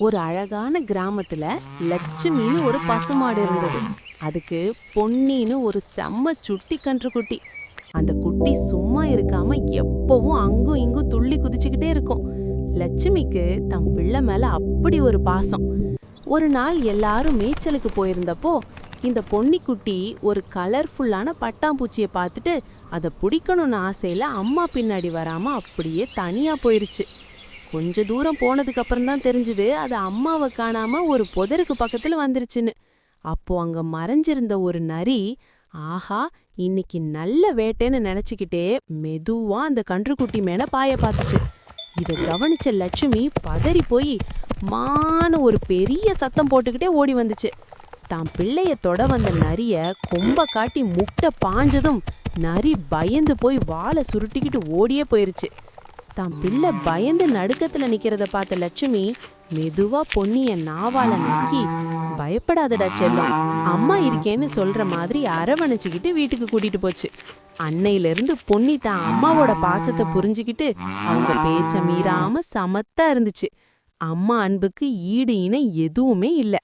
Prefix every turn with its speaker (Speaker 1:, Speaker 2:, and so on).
Speaker 1: ஒரு அழகான கிராமத்துல லட்சுமின்னு ஒரு பசுமாடு இருந்தது. அதுக்கு பொன்னின்னு ஒரு செம்ம சுட்டி கன்றுக்குட்டி. அந்த குட்டி சும்மா இருக்காம எப்பவும் அங்கும் இங்கும் துள்ளி குதிச்சுக்கிட்டே இருக்கும். லட்சுமிக்கு தம் பிள்ளை மேல அப்படி ஒரு பாசம். ஒரு நாள் எல்லாரும் மேய்ச்சலுக்கு போயிருந்தப்போ இந்த பொன்னிக்குட்டி ஒரு கலர்ஃபுல்லான பட்டாம்பூச்சியை பார்த்துட்டு அதை பிடிக்கணும்னு ஆசையில அம்மா பின்னாடி வராம அப்படியே தனியா போயிருச்சு. கொஞ்ச தூரம் போனதுக்கு அப்புறம் தான் தெரிஞ்சது அது அம்மாவை காணாம ஒரு புதருக்கு பக்கத்துல வந்துருச்சுன்னு. அப்போ அங்க மறைஞ்சிருந்த ஒரு நரி, ஆஹா இன்னைக்கு நல்ல வேட்டைன்னு நினைச்சுக்கிட்டே மெதுவா அந்த கன்றுக்குட்டி மேல பாய பார்த்துச்சு. இதை கவனிச்ச லட்சுமி பதறி போய் மான ஒரு பெரிய சத்தம் போட்டுக்கிட்டே ஓடி வந்துச்சு. தான் பிள்ளைய தொட வந்த நரிய கொம்ப காட்டி முட்டை பாஞ்சதும் நரி பயந்து போய் வாழை சுருட்டிக்கிட்டு ஓடியே போயிருச்சு. தான் பிள்ளை பயந்து நடுக்கத்துல நிக்கிறத பார்த்த லட்சுமி மெதுவா பொன்னிய நாவால நக்கி, பயப்படாதடா செல்லம், அம்மா இருக்கேன்னு சொல்ற மாதிரி அரவணைச்சுக்கிட்டு வீட்டுக்கு கூட்டிட்டு போச்சு. அன்னையில இருந்து பொன்னி தான் அம்மாவோட பாசத்தை புரிஞ்சுக்கிட்டு அவங்க பேச்ச மீறாம சமத்தா இருந்துச்சு. அம்மா அன்புக்கு ஈடு இணை எதுவுமே இல்லை.